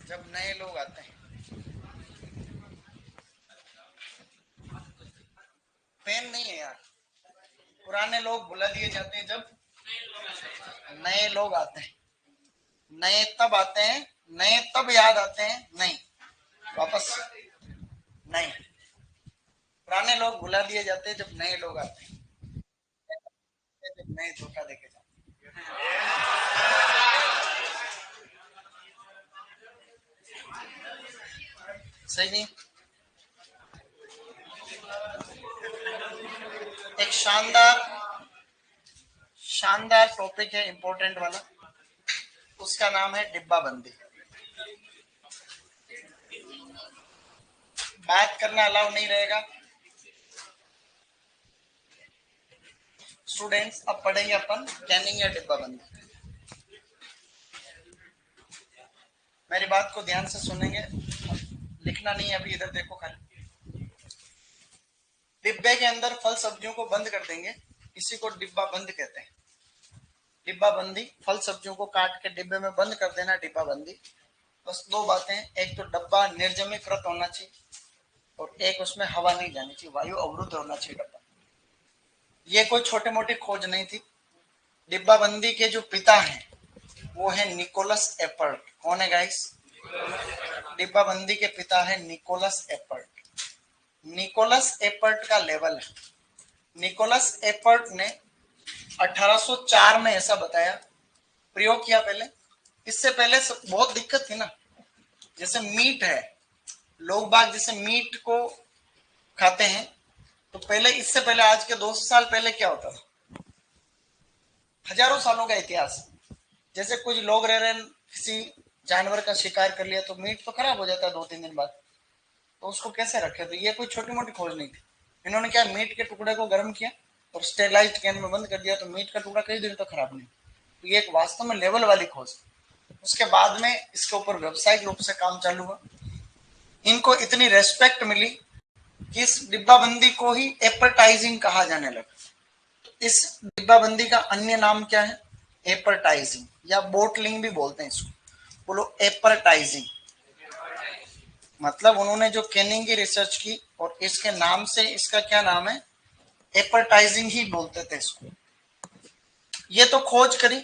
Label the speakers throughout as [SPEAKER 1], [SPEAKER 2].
[SPEAKER 1] जब नए लोग आते हैं। पेन नहीं है यार। पुराने लोग बुला दिए जाते हैं जब नए लोग आते हैं। नए तब आते हैं, नए तब याद आते हैं, नहीं वापस नहीं। पुराने लोग बुला दिए जाते हैं जब नए लोग आते हैं, जब नए धोखा देके जाते हैं। सही नहीं। एक शानदार शानदार टॉपिक है, इंपॉर्टेंट वाला। उसका नाम है डिब्बा बंदी। बात करना अलाउ नहीं रहेगा। स्टूडेंट्स अब पढ़ेंगे अपन कैनिंग या डिब्बा बंदी। मेरी बात को ध्यान से सुनेंगे, लिखना नहीं है अभी, इधर देखो खाली। डिब्बे के अंदर फल सब्जियों को बंद कर देंगे, इसी को डिब्बा बंद कहते हैं। डिब्बा बंदी, फल सब्जियों को काट के डिब्बे में बंद कर देना, डिब्बा बंदी। बस दो बातें, एक तो डब्बा निर्जमीकृत होना चाहिए और एक उसमें हवा नहीं जानी चाहिए, वायु अवरुद्ध होना चाहिए डब्बा। ये कोई छोटे मोटी खोज नहीं थी। डिब्बा बंदी के जो पिता हैं वो है निकोलस एपर्ट। कौन है गाइस? डिब्बा बंदी के पिता है निकोलस एपर्ट। निकोलस एपर्ट का लेवल है। निकोलस एपर्ट ने 1804 में ऐसा बताया, प्रयोग किया पहले। इससे पहले बहुत दिक्कत थी ना। जैसे मीट है, लोग बाग जैसे मीट को खाते हैं, तो पहले, इससे पहले आज के 200 साल पहले क्या होता था? हजारों सालों का इतिहास। जैसे कुछ लोग रह रहे हैं, किसी जानवर का शिकार कर लिया तो मीट तो खराब हो जाता है 2-3 दिन बाद, तो उसको कैसे रखे? तो ये कोई छोटी मोटी खोज नहीं थी। इन्होंने क्या, मीट के टुकड़े को गर्म किया और स्टेरलाइज्ड कैन में बंद कर दिया, तो मीट का टुकड़ा कई दिन तक खराब नहीं। तो ये एक वास्तव में लेवल वाली खोज। उसके बाद में इसके ऊपर व्यावसायिक रूप से काम चालू हुआ। इनको इतनी रेस्पेक्ट मिली कि इस डिब्बाबंदी को ही एपरटाइजिंग कहा जाने लगा। तो इस डिब्बाबंदी का अन्य नाम क्या है? एपरटाइजिंग, या बोटलिंग भी बोलते हैं इसको। बोलो एपरटाइजिंग। मतलब उन्होंने जो कैनिंग की रिसर्च की और इसके नाम से इसका क्या नाम है? एपरटाइजिंग ही बोलते थे इसको। ये तो खोज करी,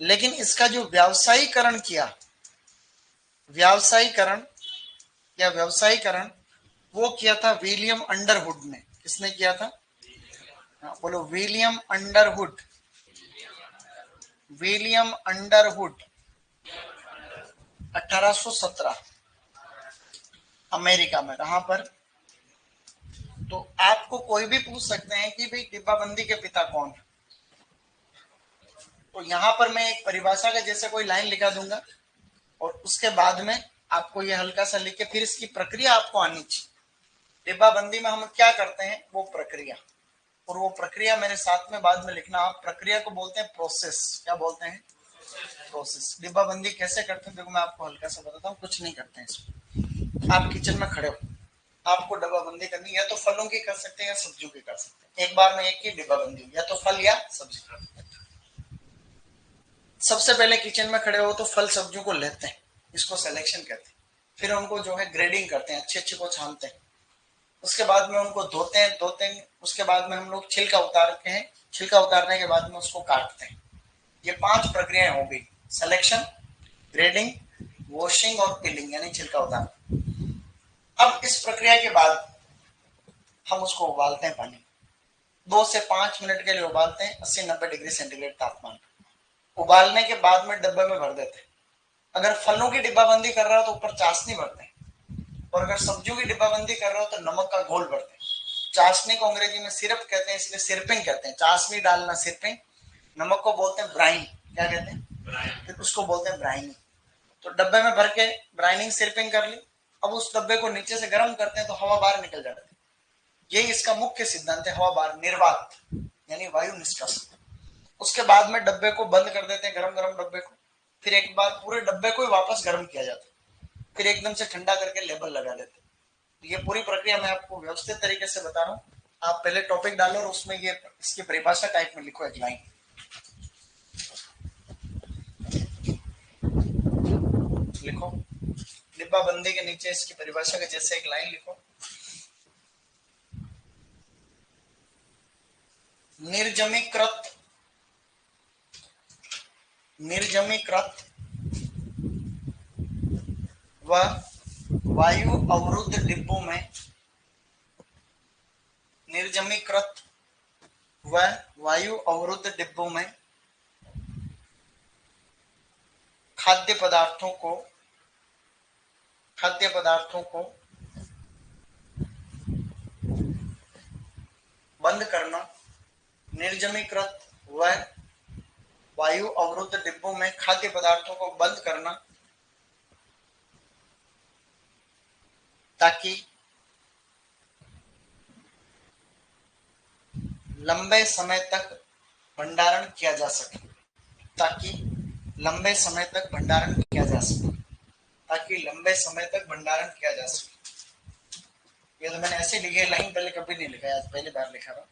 [SPEAKER 1] लेकिन इसका जो व्यावसायीकरण किया, व्यावसायीकरण या व्यवसायीकरण, वो किया था विलियम अंडरवुड ने। किसने किया था? बोलो William Underwood. William Underwood 1817 America में। कहां पर? तो आपको कोई भी पूछ सकते हैं कि भाई डिब्बाबंदी के पिता कौन है, तो यहां पर मैं एक परिभाषा का जैसे कोई लाइन लिखा दूंगा और उसके बाद में आपको ये हल्का सा लिख के फिर इसकी प्रक्रिया आपको आनी चाहिए। डिब्बाबंदी में हम क्या करते हैं, वो प्रक्रिया, और वो प्रक्रिया मेरे साथ में बाद में लिखना। आप प्रक्रिया को बोलते हैं प्रोसेस। क्या बोलते हैं? प्रोसेस। डिब्बाबंदी कैसे करते हैं? देखो मैं आपको हल्का सा बताता हूँ। कुछ नहीं करते हैं इसमें। आप किचन में खड़े हो, आपको डिब्बाबंदी करनी, या तो फलों की कर सकते हैं या सब्जियों की कर सकते हैं। एक बार में एक की डिब्बाबंदी, या तो फल या सब्जी। सबसे पहले किचन में खड़े हो तो फल सब्जियों को लेते हैं, इसको सिलेक्शन कहते हैं। फिर उनको जो है ग्रेडिंग करते हैं, अच्छे अच्छे को छानते हैं। उसके बाद में उनको धोते हैं। उसके बाद में हम लोग छिलका उतारते हैं। छिलका उतारने के बाद में उसको काटते हैं। ये 5 प्रक्रियाएं हो गई: सिलेक्शन, ग्रेडिंग, वॉशिंग और पिलिंग, यानी छिलका उतारना। अब इस प्रक्रिया के बाद हम उसको उबालते हैं पानी। 2 से 5 मिनट के लिए उबालते हैं, 80-90 डिग्री सेंटीग्रेड तापमान। उबालने के बाद में डब्बे में भर देते हैं। अगर फलों की डिब्बाबंदी कर रहा हो तो ऊपर चाशनी भरते हैं, और अगर सब्जियों की डिब्बाबंदी कर रहा हो तो नमक का घोल भरते हैं। चाशनी को अंग्रेजी में सिरप कहते हैं, इसलिए सिरपिंग कहते हैं। चाशनी डालना सिरपिंग। नमक को बोलते हैं ब्राइन। क्या कहते हैं? फिर उसको बोलते हैं ब्राइनिंग। तो डब्बे में भर के ब्राइनिंग सिरपिंग कर ली। अब उस डब्बे को नीचे से गर्म करते हैं तो हवा बाहर निकल जाती है। यही इसका मुख्य सिद्धांत है, हवा बाहर, निर्वात यानी वायु निष्कासन। उसके बाद में डब्बे को बंद कर देते हैं, गरम गरम डब्बे को। फिर एक बार पूरे डब्बे को ही वापस गर्म किया जाता है, फिर एकदम से ठंडा करके लेबल लगा देते हैं। ये पूरी प्रक्रिया मैं आपको व्यवस्थित तरीके से बता रहा हूँ। आप पहले टॉपिक डालो और उसमें ये इसकी परिभाषा टाइप में लिखो, एक लाइन लिखो। डिब्बा बंदी के नीचे इसकी परिभाषा के जैसे एक लाइन लिखो, निर्जमीकृत व वायु अवरुद्ध डिब्बों में, निर्जमीकृत व वायु अवरुद्ध डिब्बों में खाद्य पदार्थों को बंद करना, निर्जमीकृत व वायु अवरुद्ध डिब्बों में खाद्य पदार्थों को बंद करना ताकि लंबे समय तक भंडारण किया जा सके, ताकि लंबे समय तक भंडारण किया जा सके, ताकि लंबे समय तक भंडारण किया जा सके। ये तो मैंने ऐसे लिखे लाइन, पहले कभी नहीं लिखा, आज पहली बार लिखा रहा।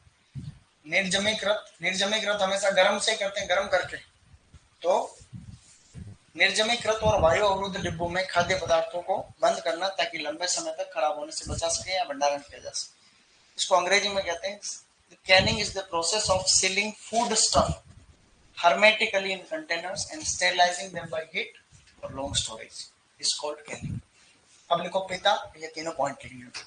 [SPEAKER 1] निर्जमीकृत हमेशा गर्म से करते हैं, गर्म करके। तो निर्जमीकृत और वायु अवरुद्ध डिब्बों में खाद्य पदार्थों को बंद करना ताकि लंबे समय तक खराब होने से बचा सके या भंडारण किया जा सके। इसको अंग्रेजी में कहते हैं canning is the process of sealing food stuff hermetically in containers and sterilizing them by heat for long storage is called canning। अब लिखो पिता, ये तीनों पॉइंट लिखने।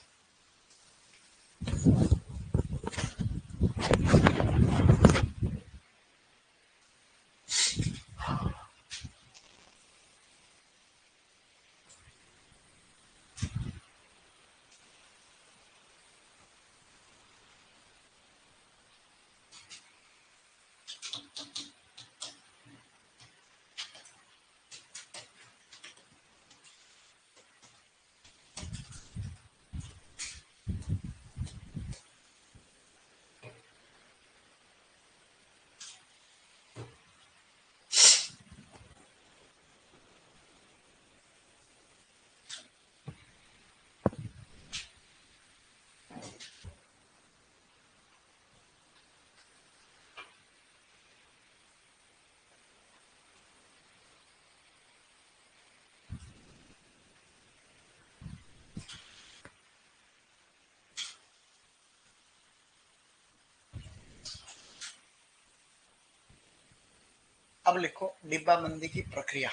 [SPEAKER 1] अब लिखो डिब्बाबंदी की प्रक्रिया।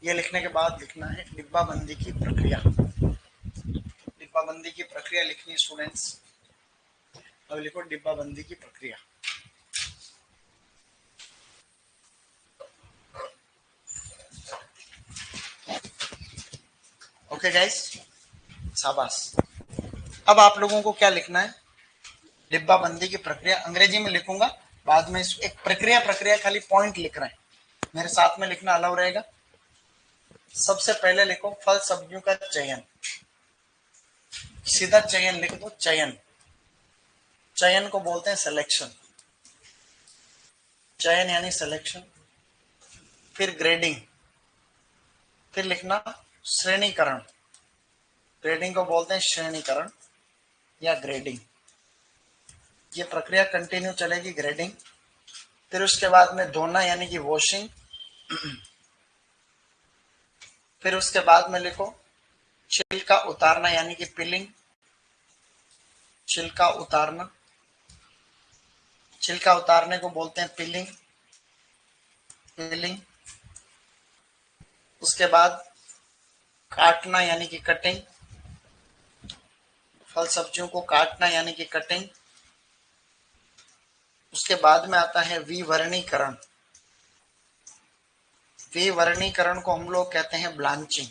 [SPEAKER 1] ये लिखने के बाद लिखना है डिब्बाबंदी की प्रक्रिया। डिब्बाबंदी की प्रक्रिया लिखनी स्टूडेंट्स। अब लिखो डिब्बाबंदी की प्रक्रिया। ओके गाइस, शाबाश। अब आप लोगों को क्या लिखना है, डिब्बाबंदी की प्रक्रिया। अंग्रेजी में लिखूंगा बाद में, एक प्रक्रिया खाली पॉइंट लिख रहे हैं, मेरे साथ में लिखना अलाउ रहेगा। सबसे पहले लिखो फल सब्जियों का चयन, सीधा चयन लिख दो। चयन को बोलते हैं सिलेक्शन, चयन यानी सिलेक्शन। फिर ग्रेडिंग, फिर लिखना श्रेणीकरण, ग्रेडिंग को बोलते हैं श्रेणीकरण या ग्रेडिंग। ये प्रक्रिया कंटिन्यू चलेगी, ग्रेडिंग। फिर उसके बाद में धोना यानी कि वॉशिंग। फिर उसके बाद में लिखो छिलका उतारना यानी कि पिलिंग, छिलका उतारना, छिलका उतारने को बोलते हैं पिलिंग। उसके बाद काटना यानी कि कटिंग, फल सब्जियों को काटना यानी कि कटिंग। उसके बाद में आता है विवर्णीकरण, विवर्णीकरण को हम लोग कहते हैं ब्लांचिंग,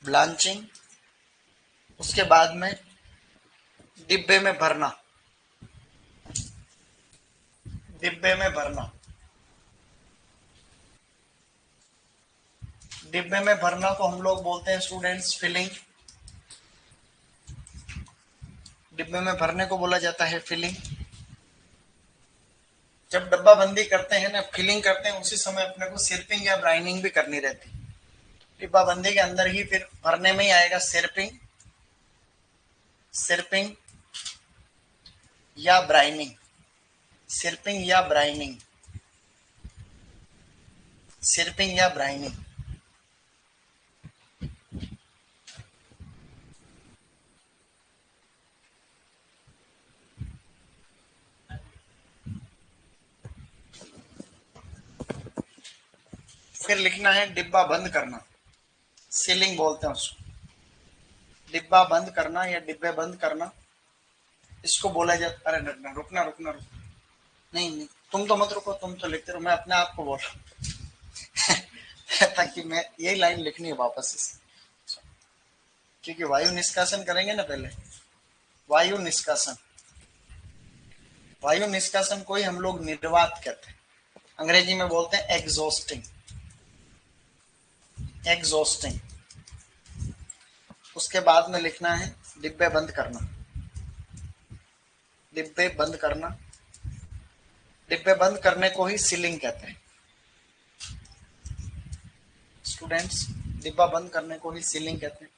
[SPEAKER 1] ब्लांचिंग। उसके बाद में डिब्बे में भरना, डिब्बे में भरना, डिब्बे में भरना को हम लोग बोलते हैं स्टूडेंट्स फिलिंग। डिब्बे में भरने को बोला जाता है फिलिंग। जब डब्बा बंदी करते हैं ना, फिलिंग करते हैं, उसी समय अपने को सिर्पिंग या ब्राइनिंग भी करनी रहती है। डिब्बा बंदी के अंदर ही फिर भरने में ही आएगा सिर्पिंग, सिर्पिंग या ब्राइनिंग, सिर्पिंग या ब्राइनिंग, सिरपिंग या ब्राइनिंग। फिर लिखना है डिब्बा बंद करना, सीलिंग बोलते हैं उसको। डिब्बा बंद करना या डिब्बे बंद करना, इसको बोला जाता। अरे रुकना रुकना रुकना रुकना, नहीं नहीं तुम तो मत रुको, तुम तो लिखते रहो, मैं अपने आप को बोल रहा हूँ ताकि मैं यही लाइन लिखनी है वापस इसे, क्योंकि वायु निष्कासन करेंगे ना पहले। वायु निष्कासन, वायु निष्कासन को ही हम लोग निर्वात कहते हैं, अंग्रेजी में बोलते हैं एग्जॉस्टिंग। एग्जॉस्टिंग। उसके बाद में लिखना है डिब्बे बंद करना। डिब्बे बंद करना, डिब्बे बंद करने को ही सीलिंग कहते हैं स्टूडेंट्स। डिब्बा बंद करने को ही सीलिंग कहते हैं।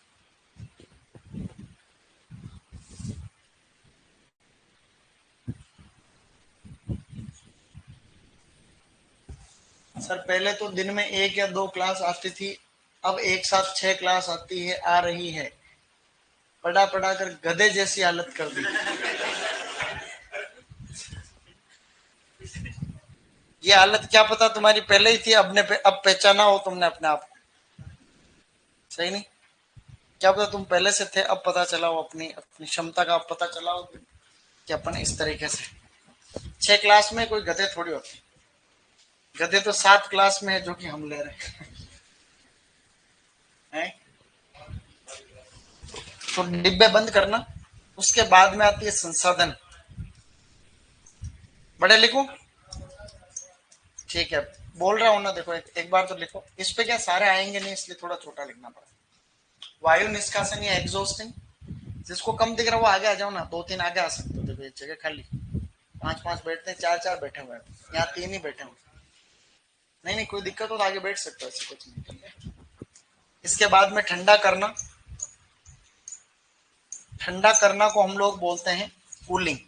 [SPEAKER 1] सर पहले तो दिन में 1 या 2 क्लास आती थी, अब एक साथ 6 क्लास आती है, आ रही है। पढ़ा पढ़ा कर गधे जैसी हालत कर दी। ये हालत क्या पता तुम्हारी पहले ही थी, अब पहचाना हो तुमने अपने आप को, सही नहीं? क्या पता तुम पहले से थे, अब पता चला हो, अपनी अपनी क्षमता का अब पता चला हो कि अपन इस तरीके से। 6 क्लास में कोई गधे थोड़ी होते, गधे तो 7 क्लास में है जो कि हम ले रहे हैं। तो डिब्बे बंद करना, उसके बाद में आती है संसाधन। बड़े लिखूं? ठीक है, बोल रहा हूं ना, देखो एक बार तो लिखो। इस पे क्या सारे आएंगे नहीं, इसलिए थोड़ा छोटा लिखना पड़ा। वायु निष्कासन या एग्जॉस्टिंग, जिसको कम दिख रहा है वो आगे आ जाओ ना, 2-3 आगे आ सकते हो। देखो एक जगह खाली, 5-5 बैठते हैं, 4-4 बैठे हुए हैं, यहाँ 3 ही बैठे हुए। नहीं नहीं कोई दिक्कत हो तो आगे बैठ सकते हो, ऐसे कुछ नहीं। इसके बाद में ठंडा करना। ठंडा करना को हम लोग बोलते हैं कूलिंग।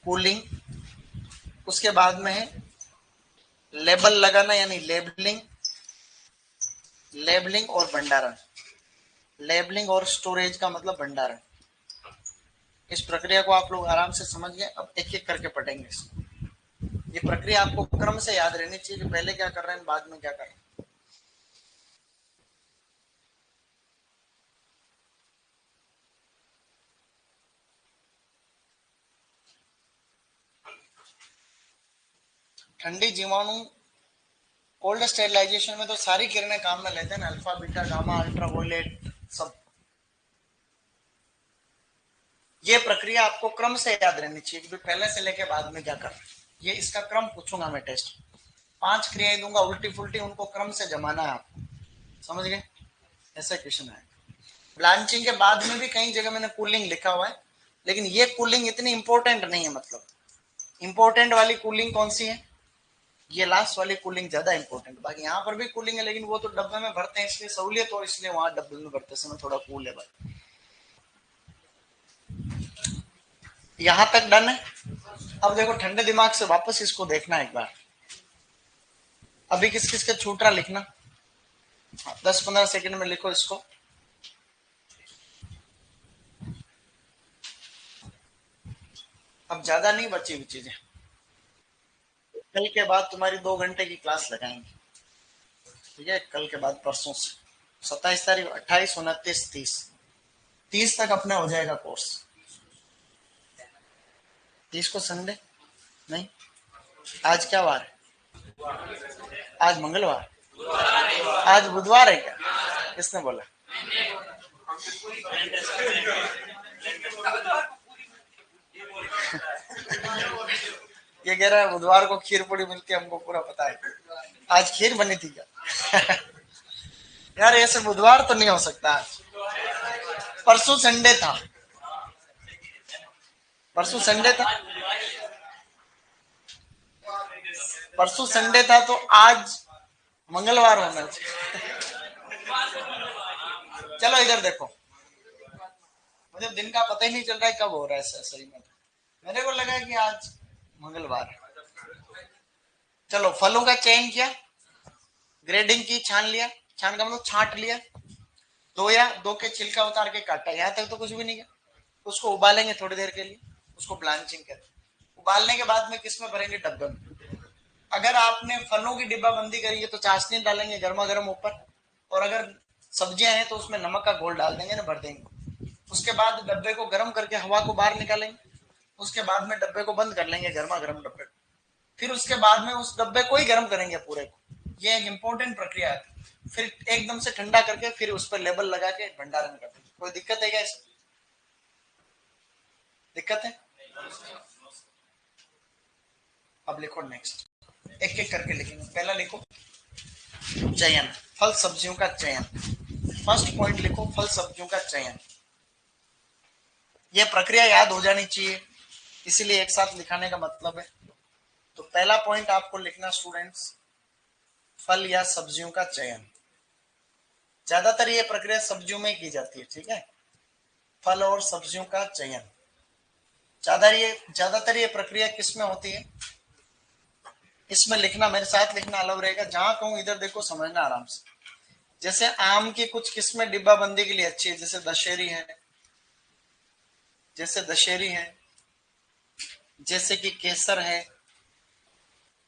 [SPEAKER 1] कूलिंग। उसके बाद में है लेबल लगाना यानी लेबलिंग। लेबलिंग और भंडारण। लेबलिंग और स्टोरेज का मतलब भंडारण। इस प्रक्रिया को आप लोग आराम से समझ गए, अब एक एक करके पढ़ेंगे इसको। ये प्रक्रिया आपको क्रम से याद रहनी चाहिए कि पहले क्या कर रहे हैं, बाद में क्या कर रहे हैं। ठंडी जीवाणु कोल्ड स्टेरिलाइजेशन में तो सारी किरणें काम में लेते हैं ना, अल्फा बीटा गामा अल्ट्रावायलेट सब। ये प्रक्रिया आपको क्रम से याद रहनी चाहिए कि पहले से लेके बाद में क्या कर रहे हैं। ये इसका क्रम पूछूंगा मैं टेस्ट, 5 क्रियाएं दूंगा उल्टी फुल्टी, उनको क्रम से जमाना है आपको, समझ गए? ऐसा क्वेश्चन आएगा। ब्लांचिंग के बाद में भी कई जगह मैंने कूलिंग लिखा हुआ है, लेकिन ये कूलिंग इतनी इंपॉर्टेंट नहीं है। मतलब इंपॉर्टेंट वाली कूलिंग कौन सी है? ये लास्ट वाली कूलिंग ज्यादा इंपॉर्टेंट। बाकी यहाँ पर भी कूलिंग है, लेकिन वो तो डब्बे में भरते हैं इसलिए सहूलियत हो, इसलिए वहां डब्बे में भरते समय थोड़ा कूल है भाई। यहां तक डन है। अब देखो ठंडे दिमाग से वापस इसको देखना एक बार। अभी किस किस के छूट रहा लिखना, 10-15 सेकंड में लिखो इसको। अब ज्यादा नहीं बची हुई चीजें, कल के बाद तुम्हारी 2 घंटे की क्लास लगाएंगे, ठीक है? कल के बाद परसों से 27 तारीख, 28, 29, 30, 30 तक अपने हो जाएगा कोर्स। 30 को संडे नहीं, आज क्या वार है? आज मंगलवार, आज बुधवार है क्या? किसने बोला? ये कह रहा है बुधवार को खीर पूरी मिलती है, हमको पूरा पता है। आज खीर बनी थी क्या? यार ऐसे बुधवार तो नहीं हो सकता आज, परसों संडे था, परसों संडे था, परसों संडे था, तो आज मंगलवार होना चाहिए। चलो इधर देखो, मुझे दिन का पता ही नहीं चल रहा है कब हो रहा है सही में। मेरे को लगा कि आज मंगलवार है। चलो फलों का चयन किया, ग्रेडिंग की, छान लिया, छान का मतलब छांट लिया, धोया, धो के छिलका उतार के काटा, यहाँ तक तो कुछ भी नहीं किया। उसको उबालेंगे थोड़ी देर के लिए, उसको ब्लांचिंग कहते हैं। उबालने के बाद में किस में भरेंगे? डब्बे में। अगर आपने फलों की डिब्बाबंदी करी है तो चाशनी डालेंगे गर्मा गर्म ऊपर, और अगर सब्जियां हैं तो उसमें नमक का घोल डाल देंगे ना, भर देंगे। उसके बाद डब्बे को गर्म करके हवा को बाहर निकालेंगे, उसके बाद में डब्बे को बंद कर लेंगे, गर्मा गर्म डब्बे को। फिर उसके बाद में उस डब्बे को ही गर्म करेंगे पूरे को। ये एक इंपॉर्टेंट प्रक्रिया है। फिर एकदम से ठंडा करके फिर उस पर लेबल लगा के भंडारण कर देंगे। कोई दिक्कत है क्या इसमें? दिक्कत है? अब लिखो नेक्स्ट, एक एक करके लिखेंगे। पहला लिखो चयन, फल सब्जियों का चयन। फर्स्ट पॉइंट लिखो फल सब्जियों का चयन। यह प्रक्रिया याद हो जानी चाहिए, इसीलिए एक साथ लिखाने का मतलब है। तो पहला पॉइंट आपको लिखना स्टूडेंट्स, फल या सब्जियों का चयन। ज्यादातर ये प्रक्रिया सब्जियों में की जाती है, ठीक है? फल और सब्जियों का चयन। ज्यादातर ये प्रक्रिया किस में होती है? इसमें लिखना, मेरे साथ लिखना अलाउ रहेगा। जहां कहूं इधर देखो, समझना आराम से। जैसे आम की कुछ किस्में डिब्बाबंदी के लिए अच्छी है, जैसे दशहरी है, जैसे दशहरी है, जैसे कि केसर है,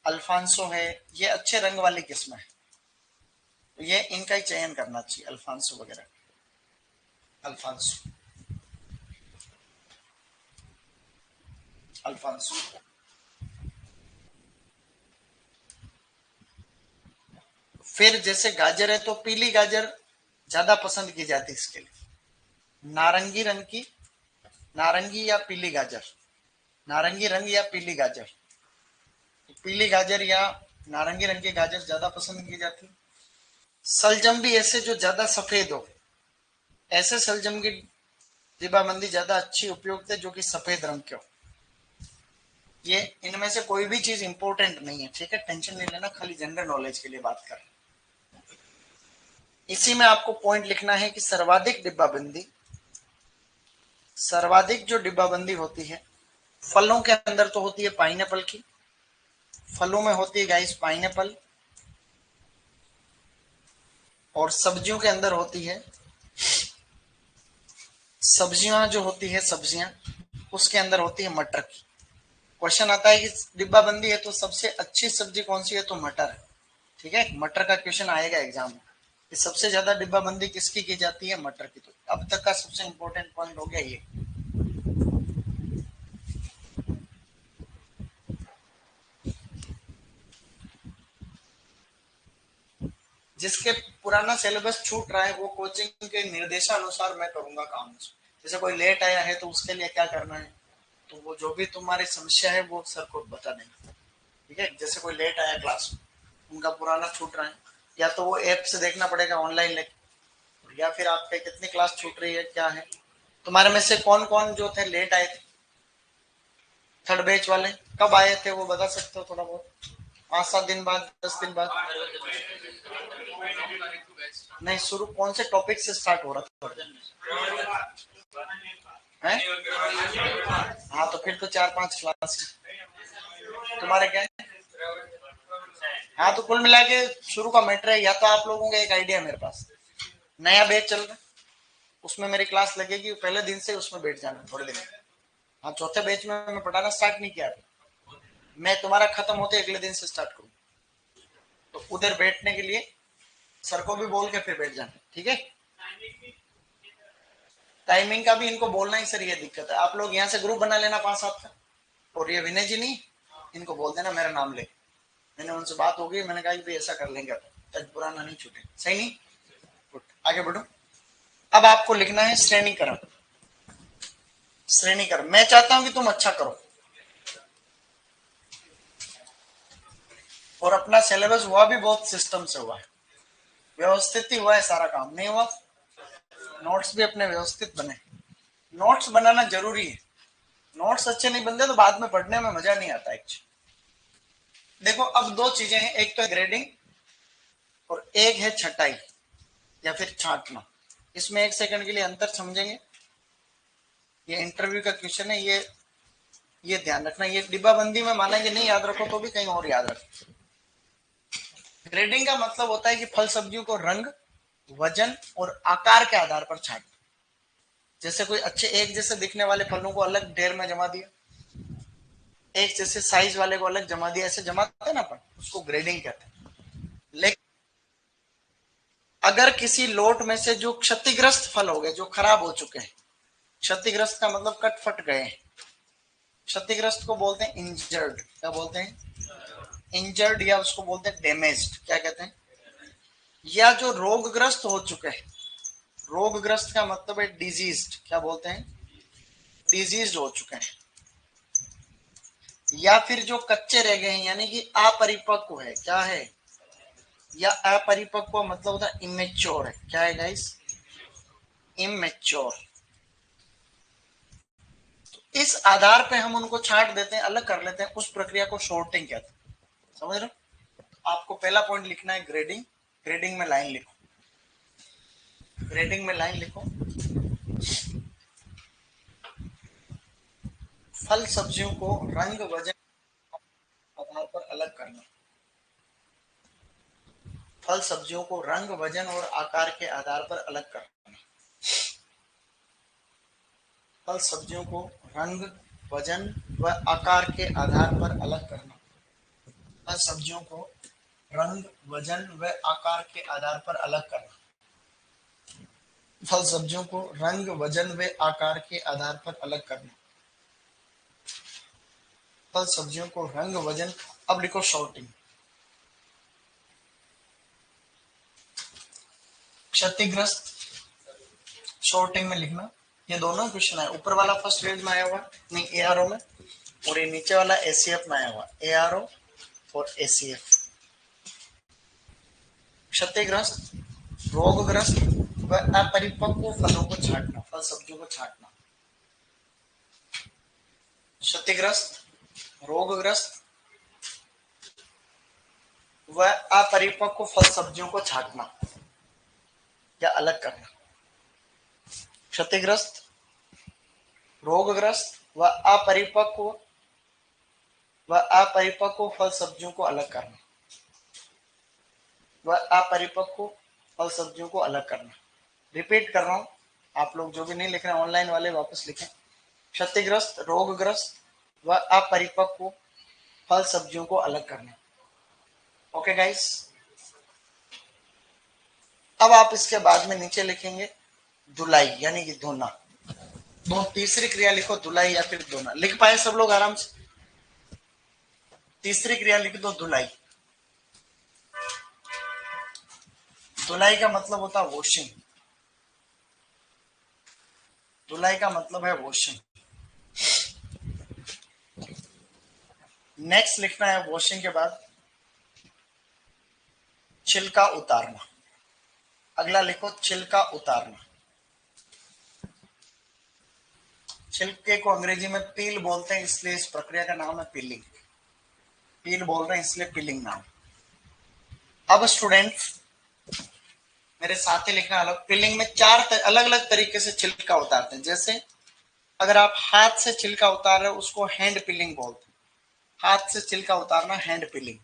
[SPEAKER 1] अल्फांसो है, ये अच्छे रंग वाली किस्म है। तो ये इनका ही चयन करना चाहिए, अल्फांसो वगैरह। अल्फांसो, अल्फांसो। फिर जैसे गाजर है तो पीली गाजर ज्यादा पसंद की जाती है इसके लिए। नारंगी रंग की, नारंगी या पीली गाजर, नारंगी रंग या पीली गाजर, तो पीली गाजर या नारंगी रंग की गाजर ज्यादा पसंद की जाती है। सलजम भी ऐसे जो ज्यादा सफेद हो, ऐसे सलजम की डिब्बाबंदी ज्यादा अच्छी उपयुक्त है जो कि सफेद रंग के हो। ये इनमें से कोई भी चीज इंपॉर्टेंट नहीं है, ठीक है? टेंशन नहीं लेना, खाली जनरल नॉलेज के लिए बात कर। इसी में आपको पॉइंट लिखना है कि सर्वाधिक डिब्बाबंदी, सर्वाधिक जो डिब्बाबंदी होती है फलों के अंदर तो होती है पाइनएप्पल की। फलों में होती है गाइस पाइनएप्पल, और सब्जियों के अंदर होती है, सब्जियां जो होती है सब्जियां, उसके अंदर होती है मटर की। क्वेश्चन आता है कि डिब्बाबंदी है तो सबसे अच्छी सब्जी कौन सी है? तो मटर है, ठीक है? मटर का क्वेश्चन आएगा एग्जाम में कि सबसे ज्यादा डिब्बाबंदी किसकी की जाती है? मटर की। तो अब तक का सबसे इंपॉर्टेंट पॉइंट हो गया ये। जिसके पुराना सिलेबस छूट रहा है वो कोचिंग के निर्देशानुसार मैं करूंगा काम। जैसे कोई लेट आया है तो उसके लिए क्या करना है, तो वो जो भी तुम्हारी समस्या है वो सर को बता देना, ठीक है? जैसे कोई लेट आया क्लास में, उनका पुराना छूट रहा है, या तो वो ऐप से देखना पड़ेगा ऑनलाइन लेके, या फिर आपके कितनी क्लास छूट रही है, क्या है। तुम्हारे में से कौन कौन जो थे लेट आए थे, थर्ड बैच वाले, कब आए थे वो बता सकते हो थोड़ा बहुत? 5-7 दिन बाद, 10 दिन बाद? नहीं, शुरू कौन से टॉपिक से स्टार्ट हो रहा था है? हाँ, तो फिर तो 4-5 क्लास तुम्हारे क्या है? हाँ, तो कुल मिला के शुरू का मैटर है। या तो आप लोगों का एक आइडिया मेरे पास, नया बैच चल रहा है, उसमें मेरी क्लास लगेगी, पहले दिन से उसमें बैठ जाना थोड़े दिन। हाँ, चौथे बैच में मैं पढ़ाना स्टार्ट नहीं किया, मैं तुम्हारा खत्म होते अगले दिन से स्टार्ट करूँ। तो उधर बैठने के लिए सर को भी बोल के फिर बैठ जाना, ठीक है? टाइमिंग का भी इनको बोलना ही सर, ये दिक्कत है। आप लोग यहाँ से ग्रुप बना लेना 5-7 का, और ये विनय जी नहीं, इनको बोल देना मेरा नाम ले। मैंने उनसे बात हो गई, मैंने कहा कि ऐसा कर लेंगे तक पुराना नहीं छूटे, सही नहीं? आगे बढ़ो। अब आपको लिखना है श्रेणीकरण। श्रेणीकरण मैं चाहता हूं कि तुम अच्छा करो, और अपना सिलेबस हुआ भी बहुत सिस्टम से हुआ है, व्यवस्थित ही हुआ है सारा काम, नहीं हुआ? नोट्स भी अपने व्यवस्थित बने, नोट्स बनाना जरूरी है। नोट्स अच्छे नहीं बनते तो बाद में पढ़ने में मजा नहीं आता एक्चुअली। देखो, अब दो चीजें हैं, एक तो है ग्रेडिंग और एक है छटाई या फिर छांटना। इसमें 1 सेकंड के लिए अंतर समझेंगे। ये इंटरव्यू का क्वेश्चन है, ये ध्यान रखना। ये डिब्बाबंदी में मानेंगे नहीं याद रखो तो भी कहीं और याद रखो। ग्रेडिंग का मतलब होता है कि फल सब्जियों को रंग, वजन और आकार के आधार पर छांटना। जैसे कोई अच्छे एक जैसे दिखने वाले फलों को अलग ढेर में जमा दिया, एक जैसे साइज वाले को अलग जमा दिया, ऐसे जमाते हैं ना अपन, उसको ग्रेडिंग कहते हैं। लेकिन अगर किसी लोट में से जो क्षतिग्रस्त फल हो गए, जो खराब हो चुके हैं, क्षतिग्रस्त का मतलब कट फट गए, क्षतिग्रस्त को बोलते हैं इंजर्ड। क्या बोलते हैं? इंजर्ड, या उसको बोलते हैं डैमेज्ड। क्या कहते हैं? या जो रोगग्रस्त हो चुके हैं, रोगग्रस्त का मतलब है डिजीज्ड। क्या बोलते हैं? डिजीज्ड हो चुके हैं। या फिर जो कच्चे रह गए हैं, यानी कि अपरिपक्व है। क्या है? या अपरिपक्व मतलब होता है इमेच्योर है। क्या है गाइस? इमेच्योर। इस आधार पे हम उनको छांट देते हैं, अलग कर लेते हैं, उस प्रक्रिया को शॉर्टिंग कहते हैं। समझ रहे हो? आपको पहला पॉइंट लिखना है ग्रेडिंग। ग्रेडिंग में लाइन लिखो, ग्रेडिंग में लाइन लिखो, फल सब्जियों को रंग, वजन आधार पर अलग करना। फल सब्जियों को रंग, वजन और आकार के आधार पर अलग करना। फल सब्जियों को रंग, वजन व आकार के आधार पर अलग करना। फल सब्जियों को रंग, वजन व आकार के आधार पर अलग करना। फल सब्जियों को रंग, वजन व आकार के आधार पर अलग करना। फल सब्जियों को रंग, वजन, अब लिखो शॉर्टिंग। क्षतिग्रस्त शॉर्टिंग में लिखना। ये दोनों क्वेश्चन है, ऊपर वाला फर्स्ट पेज में आया हुआ, नहीं एआरओ में, और ये नीचे वाला एसीएफ में आया हुआ, एआरओ और एसीएफ। क्षतिग्रस्त, रोगग्रस्त व अपरिपक्व फलों को छांटना, फल सब्जियों को छांटना। क्षतिग्रस्त, रोगग्रस्त व अपरिपक्व फल सब्जियों को छांटना या अलग करना। क्षतिग्रस्त, रोगग्रस्त व अपरिपक्व फल सब्जियों को अलग करना, व अपरिपक्व फल सब्जियों को अलग करना। रिपीट कर रहा हूं, आप लोग जो भी नहीं लिख रहे हैं ऑनलाइन वाले वापस लिखें। क्षतिग्रस्त, रोगग्रस्त व अपरिपक्व फल सब्जियों को अलग करना। ओके गाइस, अब आप इसके बाद में नीचे लिखेंगे धुलाई, यानी कि धोना। दो तीसरी क्रिया लिखो, धुलाई या फिर धोना। लिख पाए सब लोग आराम से? तीसरी क्रिया लिख दो, धुलाई। धुलाई का मतलब होता है वॉशिंग। धुलाई का मतलब है वॉशिंग। नेक्स्ट लिखना है वॉशिंग के बाद छिलका उतारना। अगला लिखो छिलका उतारना। छिलके को अंग्रेजी में पील बोलते हैं, इसलिए इस प्रक्रिया का नाम है पीलिंग। पील बोल रहे हैं इसलिए पीलिंग नाम। अब स्टूडेंट्स मेरे साथ ही लिखना अलग। पीलिंग में चार अलग अलग तरीके से छिलका उतारते हैं। जैसे अगर आप हाथ से छिलका उतार रहे हो उसको हैंड पीलिंग बोलते हैं। हाथ से छिलका उतारना हैंड पीलिंग।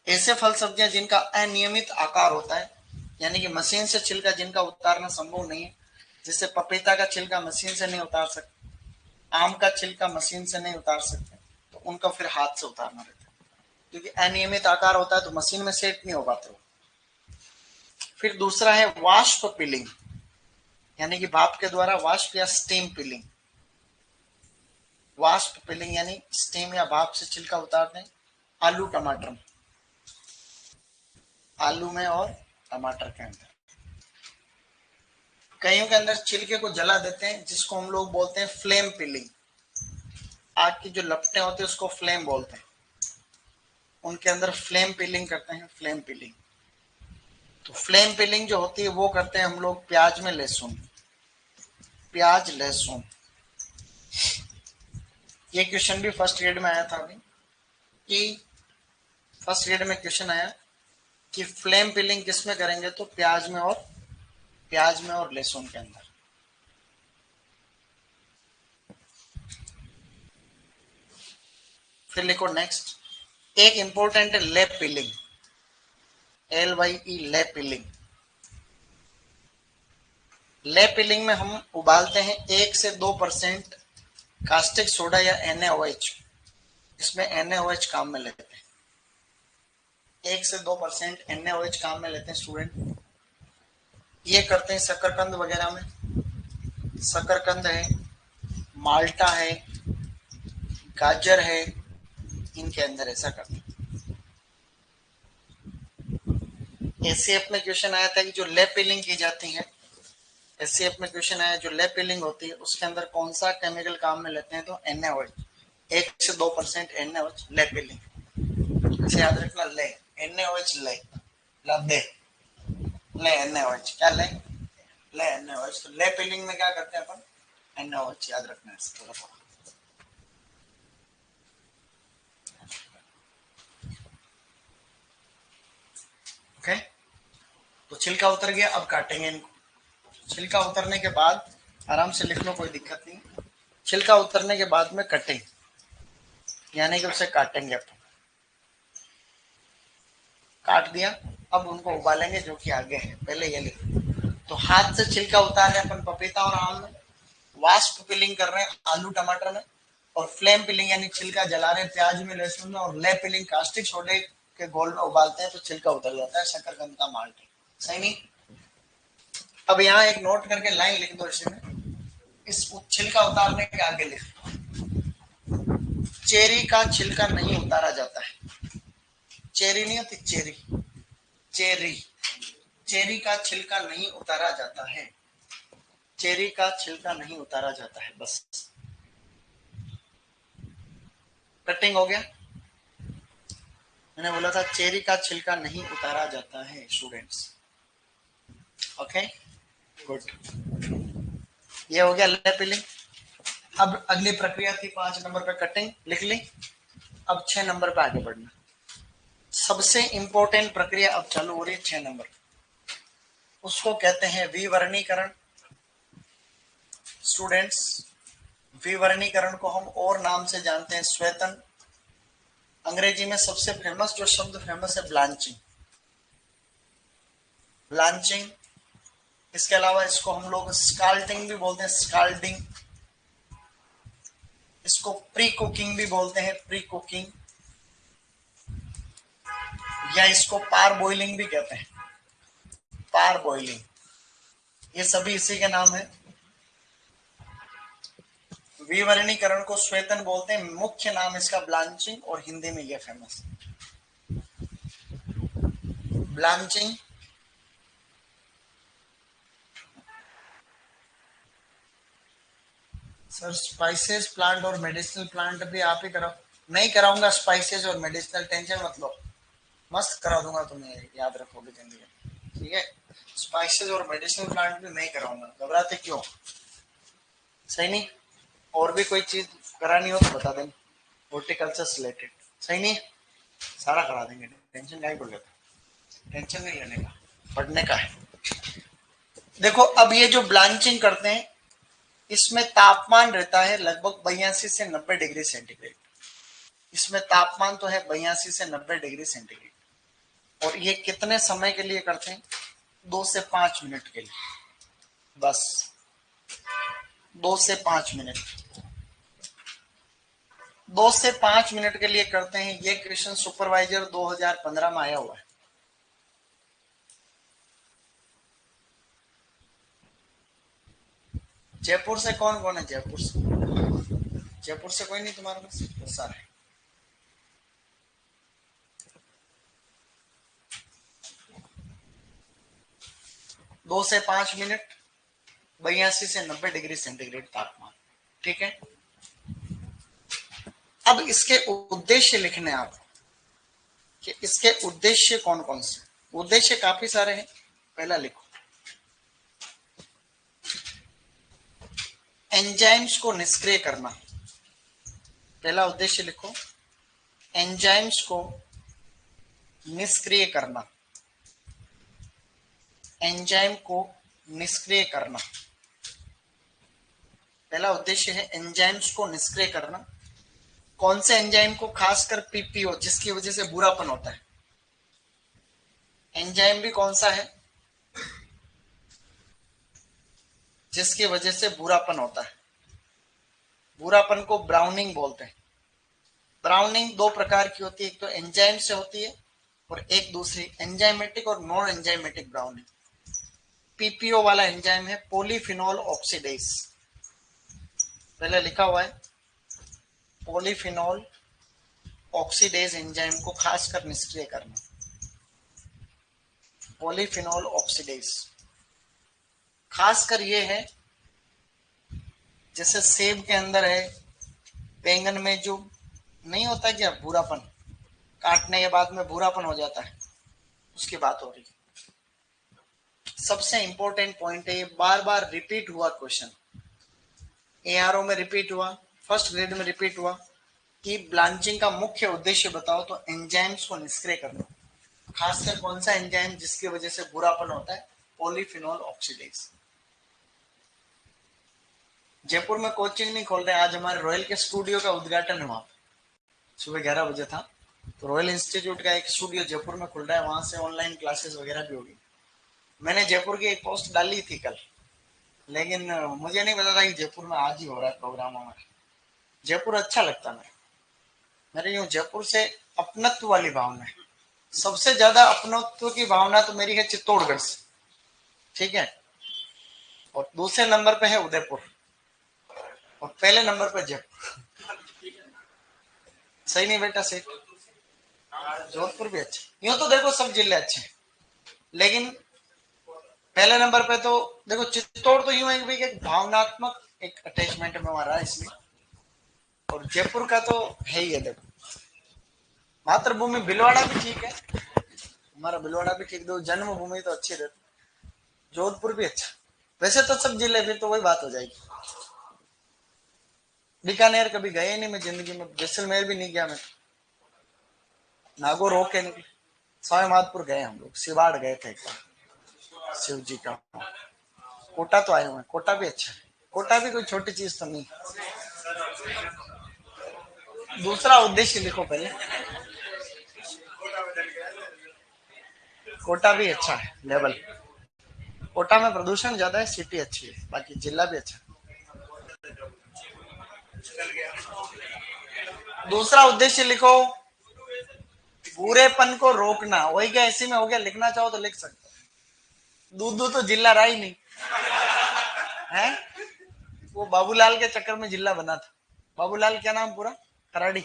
[SPEAKER 1] ऐसे फल सब्जियां जिनका अनियमित आकार होता है, यानी कि मशीन से छिलका जिनका उतारना संभव नहीं है, जैसे पपीता का छिलका मशीन से नहीं उतार सकते, आम का छिलका मशीन से नहीं उतार सकते, तो उनका फिर हाथ से उतारना रहता है, क्योंकि अनियमित आकार होता है तो मशीन में सेट नहीं हो पाते। फिर दूसरा है वाष्प पीलिंग, यानी कि भाप के द्वारा वाष्प या स्टीम पीलिंग। वाष्प पीलिंग यानी स्टीम या भाप से छिलका उतारते हैं आलू टमाटर में, आलू में और टमाटर के अंदर। कईयों के अंदर छिलके को जला देते हैं, जिसको हम लोग बोलते हैं फ्लेम पीलिंग। आग की जो लपटें होती है उसको फ्लेम बोलते हैं, उनके अंदर फ्लेम पीलिंग करते हैं, फ्लेम पीलिंग। तो फ्लेम पीलिंग जो होती है वो करते हैं हम लोग प्याज में, लहसुन, प्याज लहसुन। ये क्वेश्चन भी फर्स्ट ग्रेड में आया था अभी, कि फर्स्ट ग्रेड में क्वेश्चन आया कि फ्लेम पीलिंग किस में करेंगे, तो प्याज में और लहसुन के अंदर। फिर लिखो नेक्स्ट, एक इंपॉर्टेंट है लेप पीलिंग। LYE लेपिलिंग। लेपिलिंग में हम उबालते हैं 1 से 2% कास्टिक सोडा या NaOH। इसमें NaOH काम में लेते हैं, 1 से 2% NaOH काम में लेते हैं स्टूडेंट। ये करते हैं शकरकंद वगैरह में, शकरकंद है, माल्टा है, गाजर है, इनके अंदर ऐसा करते हैं। एससीएफ में क्वेश्चन आया था कि जो लेपिलिंग की जाती है, एससीएफ में क्वेश्चन आया जो लेपिलिंग होती है उसके अंदर कौन सा केमिकल काम में लेते हैं, तो NaOH, 1 से 2% NaOH लेपिलिंग। इसे याद रखना, ले NaOH ले ला दे ले NaOH क्या ले NaOH। तो लेपिलिंग में क्या करते हैं अपन, NaOH याद रखना है थोड़ा थोड़ा। ओके, तो छिलका उतर गया, अब काटेंगे इनको। छिलका उतरने के बाद आराम से लिख लो, कोई दिक्कत नहीं। छिलका उतरने के बाद में कटिंग, यानी कि उसे काटेंगे अपन। काट दिया, अब उनको उबालेंगे जो कि आगे है, पहले ये लिख। तो हाथ से छिलका उतार रहे अपन पपीता और आम में, वाष्प पिलिंग कर रहे हैं आलू टमाटर में, और फ्लेम पिलिंग यानी छिलका जला रहे हैं प्याज में लहसुन में, और ले पिलिंग कास्टिक सोडे के घोल में उबालते हैं तो छिलका उतर जाता है, शकरकंद का माल्ट। सही नहीं? अब यहाँ एक नोट करके लाइन लिख दो इसमें, इस छिलका उतारने के आगे लिख, चेरी का छिलका नहीं उतारा जाता है। चेरी नहीं होती, चेरी, चेरी, चेरी का छिलका नहीं उतारा जाता है, चेरी का छिलका नहीं उतारा जाता है। बस कटिंग हो गया। मैंने बोला था चेरी का छिलका नहीं उतारा जाता है स्टूडेंट्स। ओके गुड, ये हो गया लेपिलिंग। अब अगली प्रक्रिया थी 5 नंबर पे कटिंग, लिख ली। अब 6 नंबर पे आगे बढ़ना, सबसे इंपॉर्टेंट प्रक्रिया अब चालू हो रही है 6 नंबर, उसको कहते हैं विवर्णीकरण। स्टूडेंट्स, विवर्णीकरण को हम और नाम से जानते हैं श्वेतन। अंग्रेजी में सबसे फेमस जो शब्द फेमस है ब्लांचिंग, ब्लांचिंग। इसके अलावा इसको हम लोग स्काल्टिंग भी बोलते हैं, स्काल्डिंग। इसको प्री कुकिंग भी बोलते हैं, प्री कुकिंग, या इसको पार बॉइलिंग भी कहते हैं, पार बॉइलिंग। ये सभी इसी के नाम है। विवर्णीकरण को श्वेतन बोलते हैं, मुख्य नाम इसका ब्लांचिंग, और हिंदी में ये famous blanching. Sir spices plant और मेडिसिनल प्लांट भी आप ही कराओ? नहीं कराऊंगा स्पाइसेस और मेडिसिनल, टेंशन मत लो, मस्त करा दूंगा तुम्हें, याद रखोगे जिंदगी में, ठीक है। स्पाइसेस और मेडिसिनल प्लांट भी मैं कराऊंगा, घबराते क्यों? सही नहीं? और भी कोई चीज करानी हो तो बता देना, हॉर्टिकल्चर से रिलेटेड। सही नहीं? सारा करा देंगे, टेंशन नहीं को लेता, टेंशन नहीं लेने का, पढ़ने का है। देखो अब ये जो ब्लांचिंग करते हैं इसमें तापमान रहता है लगभग 82 से 90 डिग्री सेंटीग्रेड। इसमें तापमान तो है 82 से 90 डिग्री सेंटीग्रेड। और ये कितने समय के लिए करते हैं? 2 से 5 मिनट के लिए, बस 2 से 5 मिनट, 2 से 5 मिनट के लिए करते हैं। ये क्वेश्चन सुपरवाइजर 2015 में आया हुआ है। जयपुर से कौन कौन है? जयपुर से, जयपुर से कोई नहीं तुम्हारे पास? बहुत सारे। दो से 5 मिनट, 82 से 90 डिग्री सेंटीग्रेड तापमान, ठीक है। अब इसके उद्देश्य लिखने आप कि इसके उद्देश्य कौन कौन से? उद्देश्य काफी सारे हैं। पहला लिखो, एंजाइम्स को निष्क्रिय करना। पहला उद्देश्य लिखो, एंजाइम्स को निष्क्रिय करना, एंजाइम को निष्क्रिय करना। पहला उद्देश्य है एंजाइम्स को निष्क्रिय करना। कौन से एंजाइम को? खासकर पीपीओ, जिसकी वजह से बुरापन होता है। एंजाइम भी कौन सा है जिसकी वजह से बुरापन होता है? बुरापन को ब्राउनिंग बोलते हैं। ब्राउनिंग दो प्रकार की होती है, एक तो एंजाइम से होती है और एक दूसरी एंजाइमेटिक और नॉन एंजाइमेटिक ब्राउनिंग। पीपीओ वाला एंजाइम है पॉलीफिनोल ऑक्सीडेज, पहले लिखा हुआ है पॉलीफिनोल ऑक्सीडेज एंजाइम को खासकर निष्क्रिय करना। पॉलीफिनोल ऑक्सीडेज खासकर ये है, जैसे सेब के अंदर है, बैंगन में जो नहीं होता क्या भूरापन, काटने के बाद में भूरापन हो जाता है, उसकी बात हो रही है। सबसे इंपॉर्टेंट पॉइंट है, ये बार बार रिपीट हुआ क्वेश्चन, एआरओ में रिपीट हुआ, फर्स्ट ग्रेड में रिपीट हुआ कि ब्लांचिंग का मुख्य उद्देश्य बताओ, तो एंजाइम्स को निष्क्रिय करना। खासकर कौन सा एंजाइम जिसकी वजह से बुरापन होता है? Polyphenol oxidase. जयपुर में कोचिंग नहीं खोल रहे, आज हमारे रॉयल के स्टूडियो का उद्घाटन हुआ, सुबह 11 बजे था। तो रॉयल इंस्टीट्यूट का एक स्टूडियो जयपुर में खुल रहा है, वहां से ऑनलाइन क्लासेस वगैरह भी होगी। मैंने जयपुर की एक पोस्ट डाली थी कल, लेकिन मुझे नहीं पता था कि जयपुर में आज ही हो रहा है प्रोग्राम हमारा। जयपुर अच्छा लगता है मेरे यूं जयपुर से अपनत्व वाली भावना है। सबसे ज्यादा अपनत्व की भावना तो मेरी है चित्तौड़गढ़ से, ठीक है, और दूसरे नंबर पे है उदयपुर, और पहले नंबर पे जयपुर। सही नहीं बेटा? सही। जोधपुर भी अच्छा, यूं तो देखो सब जिले अच्छे हैं, लेकिन पहले नंबर पे तो देखो चित्तौड़ तो यूं है कि एक भावनात्मक एक अटैचमेंट में हमारा इसमें, और जयपुर का तो है ही है। देखो मातृभूमि भिलवाड़ा भी ठीक है, हमारा भिलवाड़ा भी ठीक, दो जन्मभूमि तो अच्छी रहती, जोधपुर भी अच्छा। वैसे तो सब जिले, फिर तो वही बात हो जाएगी। बीकानेर कभी गए नहीं मैं जिंदगी में, जैसलमेर भी नहीं गया मैं, नागौर होके निकले। सवाई माधोपुर गए हम लोग, सिवाड़ गए थे एक बार, शिव जी का। कोटा तो आए हुए हैं, कोटा भी अच्छा है, कोटा भी कोई छोटी चीज तो नहीं। दूसरा उद्देश्य लिखो पहले, कोटा भी अच्छा है लेवल। कोटा में प्रदूषण ज्यादा है, सिटी अच्छी है, बाकी जिला भी अच्छा है। दूसरा उद्देश्य लिखो, बुरेपन को रोकना। वही क्या इसी में हो गया, लिखना चाहो तो लिख सकते हो। दूधू तो जिला रहा ही नहीं है, वो बाबूलाल के चक्कर में जिला बना था। बाबूलाल क्या नाम पूरा? खराड़ी।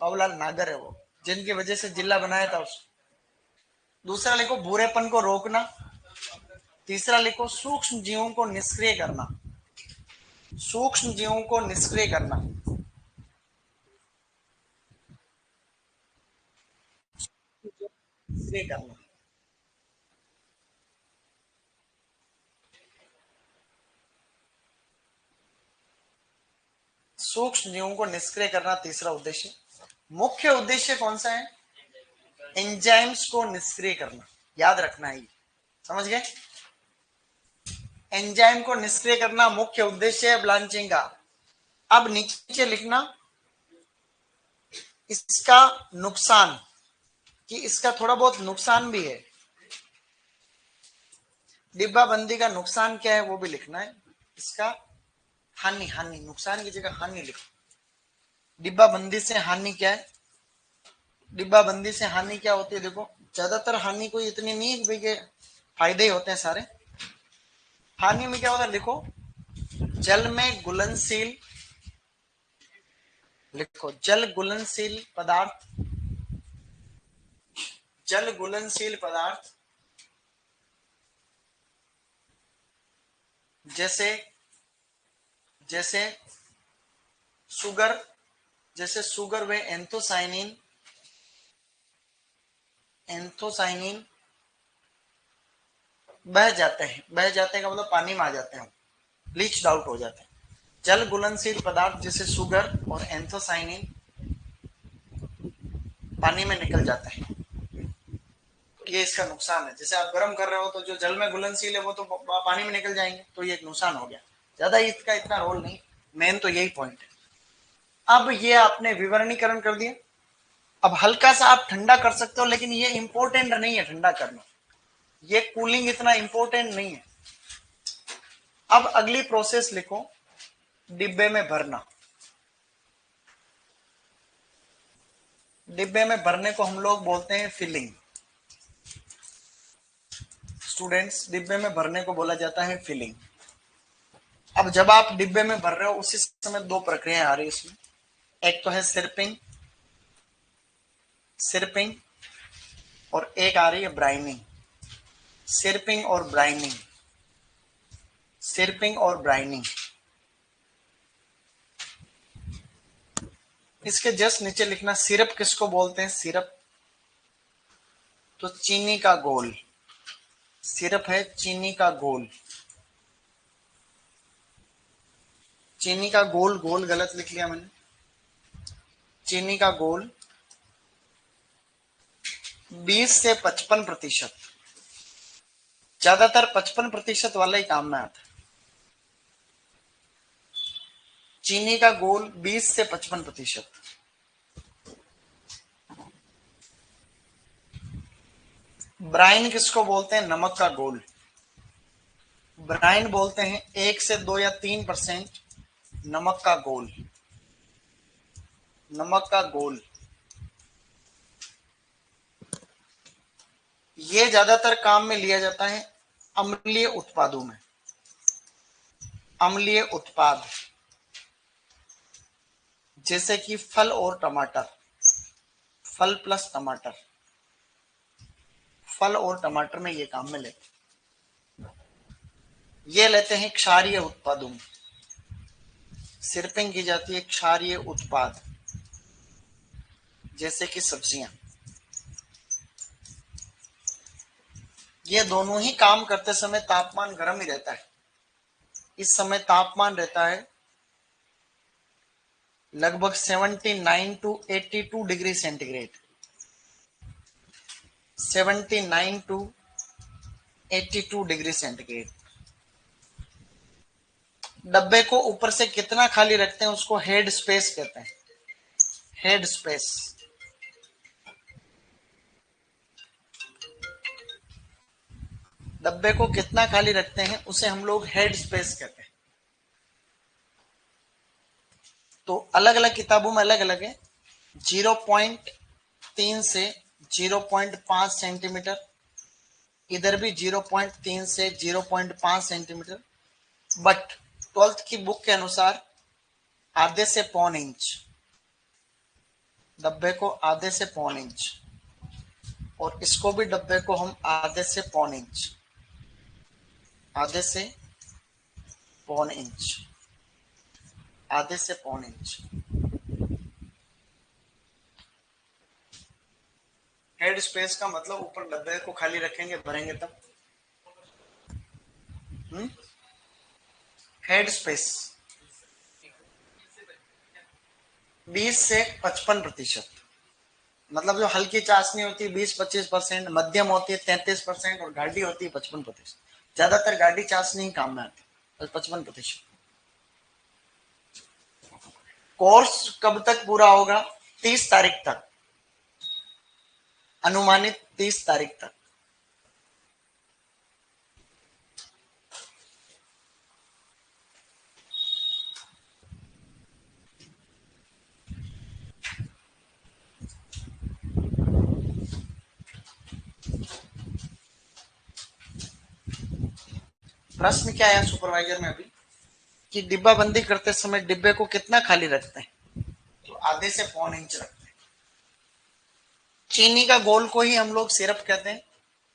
[SPEAKER 1] बाबूलाल नागर है वो, जिनकी वजह से जिला बनाया था उसको। दूसरा लिखो बुरेपन को रोकना। तीसरा लिखो सूक्ष्म जीवों को निष्क्रिय करना। सूक्ष्म जीवों को निष्क्रिय करना। निष्क्रिय करना। सूक्ष्म जीवों को निष्क्रिय करना तीसरा उद्देश्य। मुख्य उद्देश्य कौन सा है? एंजाइम्स को निष्क्रिय करना, याद रखना है। समझ गए? एंजाइम को निष्क्रिय करना मुख्य उद्देश्य है ब्लांचिंग का। अब नीचे लिखना इसका नुकसान, कि इसका थोड़ा बहुत नुकसान भी है। डिब्बा बंदी का नुकसान क्या है वो भी लिखना है। इसका हानि, हानि नुकसान की जगह हानि लिखो। डिब्बा बंदी से हानि क्या है? डिब्बा बंदी से हानि क्या होती है? देखो ज्यादातर हानि कोई इतनी नहीं है भाई, फायदे ही होते हैं सारे। हानि में क्या होता है लिखो, जल में घुलनशील, लिखो जल घुलनशील पदार्थ, जल घुलनशील पदार्थ जैसे, जैसे सुगर, जैसे सुगर व एंथोसाइनिन, एंथोसाइनिन बह जाते हैं। बह जाते हैं का मतलब पानी में आ जाते हैं, लीच्ड आउट हो जाते हैं। जल घुलनशील पदार्थ जैसे सुगर और एंथोसाइनिन पानी में निकल जाता है, ये इसका नुकसान है। जैसे आप गर्म कर रहे हो तो जो जल में घुलनशील है वो तो पानी में निकल जाएंगे, तो ये एक नुकसान हो गया। ज्यादा इसका इतना रोल नहीं, मेन तो यही पॉइंट है। अब ये आपने विवरणीकरण कर दिया, अब हल्का सा आप ठंडा कर सकते हो, लेकिन ये इंपॉर्टेंट नहीं है ठंडा करना, ये कूलिंग इतना इंपॉर्टेंट नहीं है। अब अगली प्रोसेस लिखो, डिब्बे में भरना। डिब्बे में भरने को हम लोग बोलते हैं फिलिंग। स्टूडेंट्स, डिब्बे में भरने को बोला जाता है फिलिंग। अब जब आप डिब्बे में भर रहे हो उसी समय दो प्रक्रियाएं आ रही है इसमें। एक तो है सिरपिंग, सिरपिंग, और एक आ रही है ब्राइनिंग। सिरपिंग और ब्राइनिंग, सिरपिंग और ब्राइनिंग। इसके जस्ट नीचे लिखना सिरप किसको बोलते हैं, सिरप, तो चीनी का घोल। सिरप है चीनी का घोल। चीनी का घोल, घोल गलत लिख लिया मैंने, चीनी का घोल 20 से 55%, ज्यादातर 55% वाला ही काम में आता है। चीनी का घोल 20 से 55%। ब्राइन किसको बोलते हैं, नमक का घोल। ब्राइन बोलते हैं 1 से 2 या 3% नमक का घोल, नमक का घोल। ये ज्यादातर काम में लिया जाता है अम्लीय उत्पादों में। अम्लीय उत्पाद जैसे कि फल और टमाटर, फल प्लस टमाटर, फल और टमाटर में ये काम में लेते हैं। ये लेते हैं क्षारीय उत्पादों में। सिरपिंग की जाती है क्षारीय उत्पाद जैसे कि सब्जियां। ये दोनों ही काम करते समय तापमान गर्म ही रहता है। इस समय तापमान रहता है लगभग 79 to 82 degree centigrade. 79 to 82 degree centigrade. डब्बे को ऊपर से कितना खाली रखते हैं उसको हेड स्पेस कहते हैं, हेड स्पेस। डब्बे को कितना खाली रखते हैं उसे हम लोग हेड स्पेस कहते हैं। तो अलग अलग किताबों में अलग अलग है। 0.3 से 0.5 सेंटीमीटर, इधर भी 0.3 से 0.5 सेंटीमीटर, बट 12th की बुक के अनुसार आधे से पौन इंच। डब्बे को आधे से पौन इंच, और इसको भी डब्बे को हम आधे से पौन इंच, आधे से पौन इंच, आधे से पौन इंच। हेड स्पेस का मतलब ऊपर डब्बे को खाली रखेंगे भरेंगे तब। हेड स्पेस 20 से 55%, मतलब जो हल्की चाशनी होती है 20-25%, मध्यम होती है 33%, और गाढ़ी होती है 55%। ज्यादातर गाढ़ी चाशनी ही काम में आती है 55%। कोर्स कब तक पूरा होगा, 30 तारीख तक, अनुमानित 30 तारीख तक। प्रश्न क्या है सुपरवाइजर में अभी, कि डिब्बा बंदी करते समय डिब्बे को कितना खाली रखते हैं, तो आधे से पौन इंच रखते हैं। चीनी का घोल को ही हम लोग सिरप कहते हैं,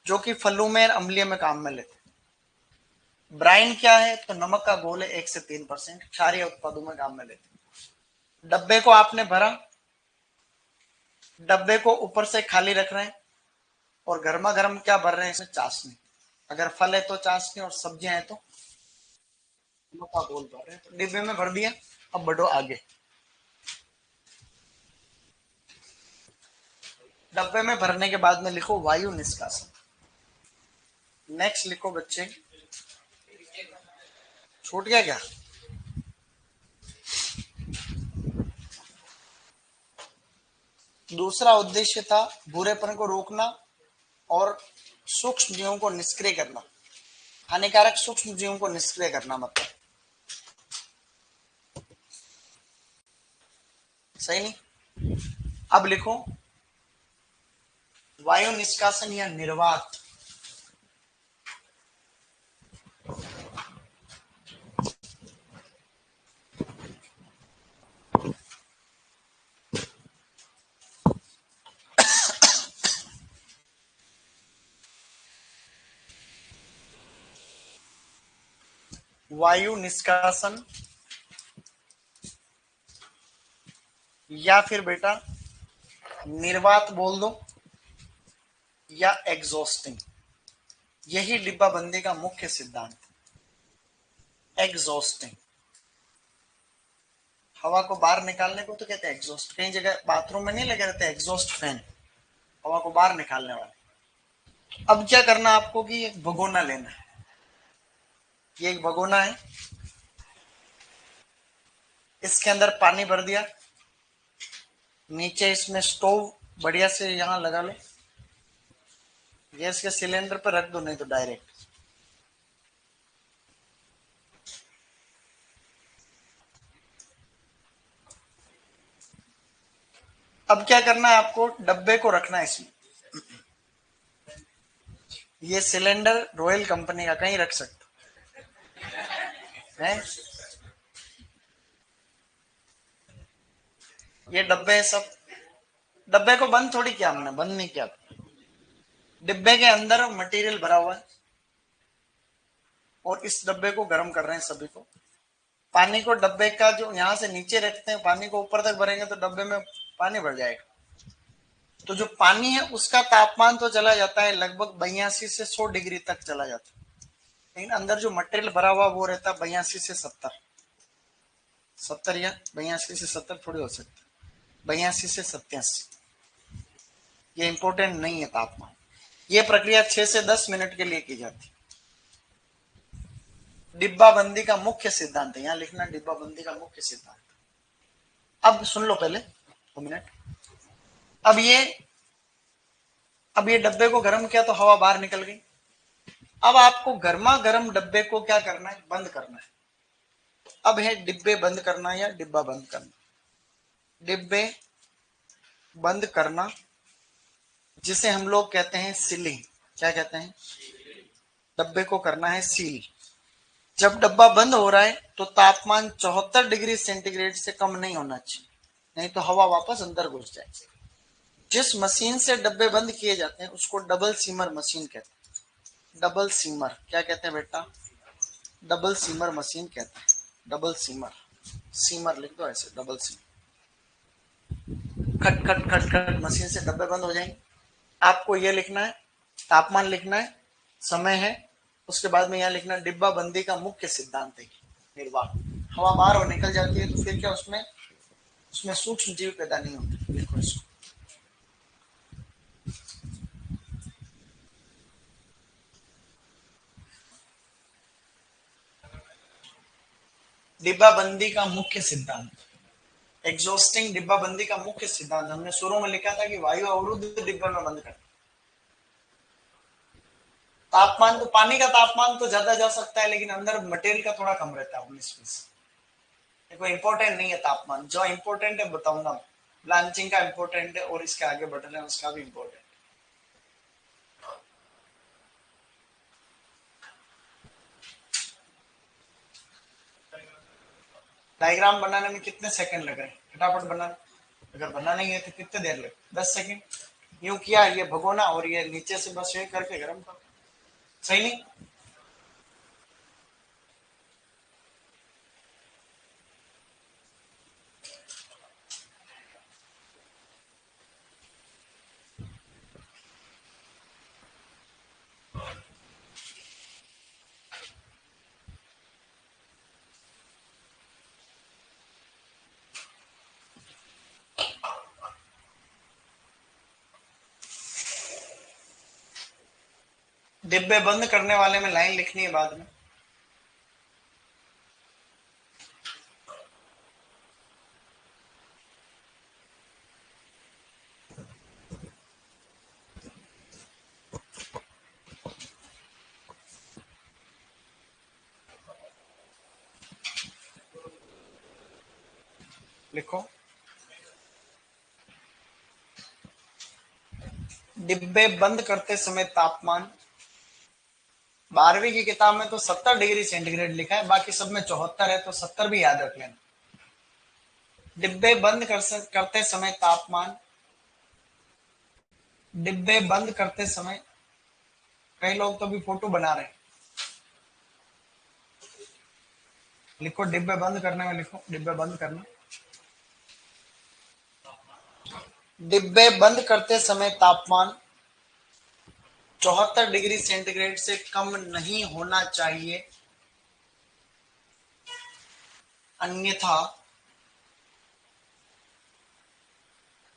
[SPEAKER 1] जो कि फलों में अम्लीय में काम में लेते हैं। ब्राइन क्या है, तो नमक का घोल है 1 से 3%, क्षारीय उत्पादों में काम में लेते हैं। डब्बे को आपने भरा, डब्बे को ऊपर से खाली रख रहे हैं, और गर्मा गर्म क्या भर रहे हैं इसमें, चाशनी। अगर फल है तो चाशनी, और सब्जियां हैं तो नमक का घोल भर रहे हैं। तो डिब्बे में भर दिया, अब बढ़ो आगे। डब्बे में भरने के बाद में लिखो वायु निष्कासन। नेक्स्ट लिखो बच्चे, छूट गया क्या, दूसरा उद्देश्य था भूरेपन को रोकना और सूक्ष्म जीवों को निष्क्रिय करना, हानिकारक सूक्ष्म जीवों को निष्क्रिय करना, मतलब सही नहीं। अब लिखो वायु निष्कासन या निर्वात। वायु निष्कासन या फिर बेटा निर्वात बोल दो या एग्जॉस्टिंग, यही डिब्बाबंदी का मुख्य सिद्धांत। एग्जॉस्टिंग, हवा को बाहर निकालने को तो कहते हैं एग्जॉस्ट। कई जगह बाथरूम में नहीं लगे रहते एग्जॉस्ट फैन, हवा को बाहर निकालने वाले। अब क्या करना आपको कि एक भगोना लेना है, ये एक भगोना है, इसके अंदर पानी भर दिया, नीचे इसमें स्टोव बढ़िया से यहां लगा लो, गैस के सिलेंडर पर रख दो, नहीं तो डायरेक्ट। अब क्या करना है आपको, डब्बे को रखना है इसमें। ये सिलेंडर रॉयल कंपनी का, कहीं रख सकते हैं। ये डब्बे है सब, डब्बे को बंद थोड़ी किया हमने, बंद नहीं किया। डिब्बे के अंदर मटेरियल भरा हुआ है और इस डब्बे को गर्म कर रहे हैं सभी को। पानी को डब्बे का जो यहां से नीचे रखते हैं, पानी को ऊपर तक भरेंगे तो डब्बे में पानी भर जाएगा। तो जो पानी है उसका तापमान तो चला जाता है लगभग 82 से 100 डिग्री तक चला जाता है, लेकिन अंदर जो मटेरियल भरा हुआ वो रहता है 82 से 70। 70 या 82 से 70 थोड़ी हो सकता है, 82 से 87। ये इंपॉर्टेंट नहीं है तापमान। ये प्रक्रिया 6 से 10 मिनट के लिए की जाती है। डिब्बा बंदी का मुख्य सिद्धांत है, यहां लिखना डिब्बा बंदी का मुख्य सिद्धांत। अब सुन लो पहले 2 मिनट। अब ये अब ये डब्बे को गर्म किया तो हवा बाहर निकल गई। अब आपको गर्मा गर्म डब्बे को क्या करना है, बंद करना है। अब है डिब्बे बंद करना या डिब्बा बंद करना। डिब्बे बंद करना, जिसे हम लोग कहते हैं सीलिंग। क्या कहते हैं, डब्बे को करना है सील। जब डब्बा बंद हो रहा है तो तापमान 74 डिग्री सेंटीग्रेड से कम नहीं होना चाहिए, नहीं तो हवा वापस अंदर घुस जाएगी। जिस मशीन से डब्बे बंद किए जाते हैं उसको डबल सीमर मशीन कहते हैं। डबल सीमर क्या कहते हैं बेटा, डबल सीमर मशीन कहते हैं। डबल सीमर, सीमर लिख दो ऐसे, डबल सीमर। खट खट खट खट मशीन से डब्बे बंद हो जाएंगे। आपको ये लिखना है, तापमान लिखना है, समय है, उसके बाद में यहाँ लिखना डिब्बा बंदी का मुख्य सिद्धांत है निर्वाह। हवा बाहर और निकल जाती है तो फिर क्या उसमें उसमें सूक्ष्म जीव पैदा नहीं होते। लिखो इसको। डिब्बा बंदी का मुख्य सिद्धांत, एग्जॉस्टिंग डिब्बा बंदी का मुख्य सिद्धांत। हमने शुरू में लिखा था कि वायु अवरुद्ध डिब्बे में बंद कर। तापमान तो पानी का तापमान तो ज्यादा जा सकता है, लेकिन अंदर मटेरियल का थोड़ा कम रहता है 19-20। देखो इंपॉर्टेंट नहीं है तापमान, जो इंपॉर्टेंट है बताऊंगा। ब्लांचिंग का इंपॉर्टेंट है और इसके आगे बढ़ रहे हैं उसका भी इंपॉर्टेंट। डायग्राम बनाने में कितने सेकंड लग रहे हैं, फटाफट बना। अगर बना नहीं है तो कितने देर लगे, 10 सेकंड। यूं किया ये भगोना और ये नीचे से बस ये करके गर्म करो, सही नहीं। डिब्बे बंद करने वाले में लाइन लिखनी है बाद में। लिखो, डिब्बे बंद करते समय तापमान, 12वीं की किताब में तो 70 डिग्री सेंटीग्रेड लिखा है, बाकी सब में 74 है, तो 70 भी याद रख लेना। डिब्बे बंद करते समय तापमान, डिब्बे बंद करते समय, कई लोग तो भी फोटो बना रहे हैं, लिखो डिब्बे बंद करने में, लिखो डिब्बे बंद करना। डिब्बे बंद करते समय तापमान 74 डिग्री सेंटीग्रेड से कम नहीं होना चाहिए, अन्यथा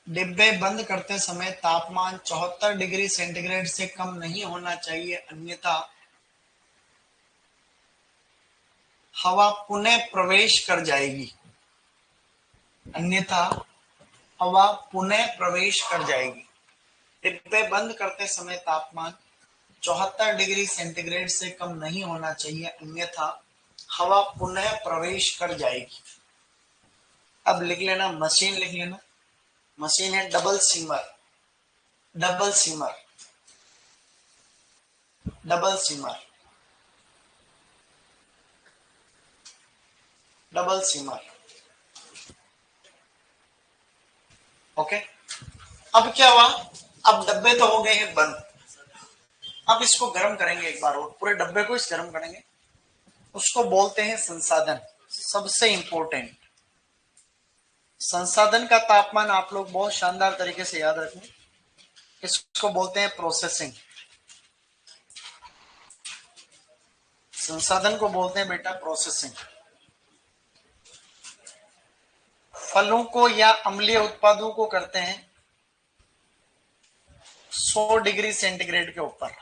[SPEAKER 1] डिब्बे बंद करते समय तापमान 74 डिग्री सेंटीग्रेड से कम नहीं होना चाहिए, अन्यथा हवा पुनः प्रवेश कर जाएगी, अन्यथा हवा पुनः प्रवेश कर जाएगी। डिब्बे बंद करते समय तापमान 74 डिग्री सेंटीग्रेड से कम नहीं होना चाहिए, अन्यथा हवा पुनः प्रवेश कर जाएगी। अब लिख लेना, मशीन लिख लेना, मशीन है double seamer, double seamer, double seamer, double seamer. Okay, अब क्या हुआ, अब डब्बे तो हो गए हैं बंद, अब इसको गर्म करेंगे एक बार और, पूरे डब्बे को इस गर्म करेंगे, उसको बोलते हैं संसाधन। सबसे इंपॉर्टेंट, संसाधन का तापमान आप लोग बहुत शानदार तरीके से याद रखें, इसको बोलते हैं प्रोसेसिंग। संसाधन को बोलते हैं बेटा प्रोसेसिंग। फलों को या अम्लीय उत्पादों को करते हैं 100 डिग्री सेंटीग्रेड के ऊपर,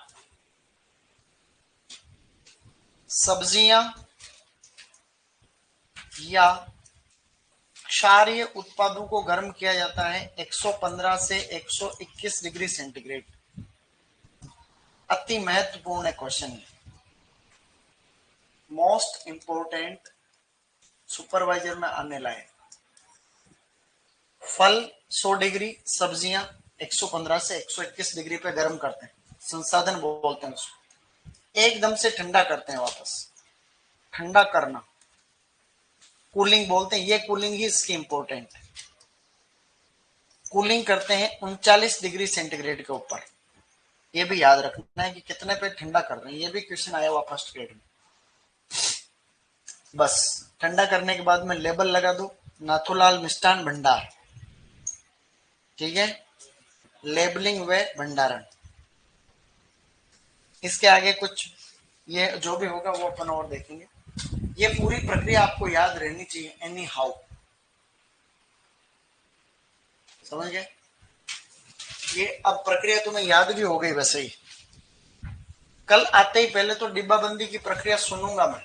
[SPEAKER 1] सब्जियां या क्षारीय उत्पादों को गर्म किया जाता है 115 से 121 डिग्री सेंटीग्रेड। अति महत्वपूर्ण क्वेश्चन है, मोस्ट इंपोर्टेंट, सुपरवाइजर में आने लायक। फल 100 डिग्री, सब्जियां 115 से 121 डिग्री पे गर्म करते हैं, संसाधन बोलते हैं उसको। एकदम से ठंडा करते हैं, वापस ठंडा करना कूलिंग बोलते हैं, ये कूलिंग ही इसकी इंपॉर्टेंट है। कूलिंग करते हैं 39 डिग्री सेंटीग्रेड के ऊपर, ये भी याद रखना है कि कितने पे ठंडा कर रहे हैं, ये भी क्वेश्चन आया हुआ फर्स्ट ग्रेड में। बस ठंडा करने के बाद में लेबल लगा दो, नाथूलाल मिष्ठान भंडार, ठीक है, लेबलिंग व भंडारण। इसके आगे कुछ ये जो भी होगा वो अपन और देखेंगे। ये पूरी प्रक्रिया आपको याद रहनी चाहिए एनी हाउ, समझ गए? ये अब प्रक्रिया तुम्हें याद भी हो गई वैसे ही। कल आते ही पहले तो डिब्बाबंदी की प्रक्रिया सुनूंगा मैं,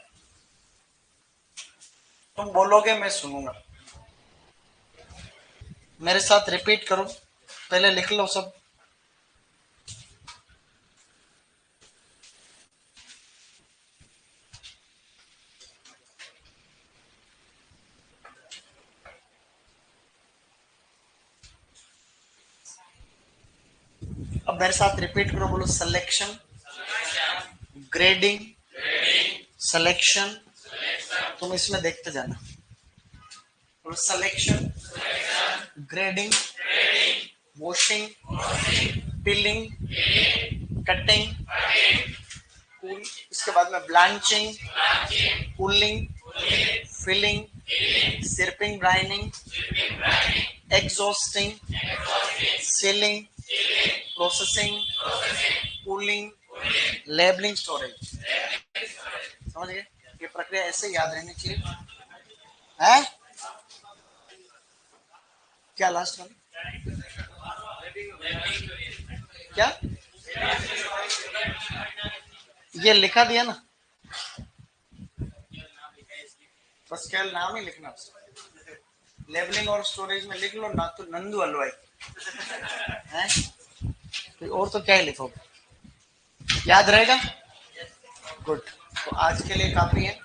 [SPEAKER 1] तुम बोलोगे मैं सुनूंगा, मेरे साथ रिपीट करो, पहले लिख लो सब। अब मेरे साथ रिपीट करो, बोलो सिलेक्शन, ग्रेडिंग, सिलेक्शन, तुम इसमें देखते जाना, बोलो selection, grading, washing, peeling, cutting, इसके बाद में blanching, cooling, filling, syruping, brining, exhausting, sealing, processing, cooling, labelling, storage. समझ गए? ये प्रक्रिया ऐसे याद रहनी चाहिए है। क्या लास्ट वाली क्या ये लिखा दिया ना, बस केवल नाम ही लिखना, लेबलिंग और स्टोरेज में लिख लो ना, तो नंदू हलवाई है, तो और तो क्या ही लिखोगे, याद रहेगा। गुड, तो आज के लिए काफी है।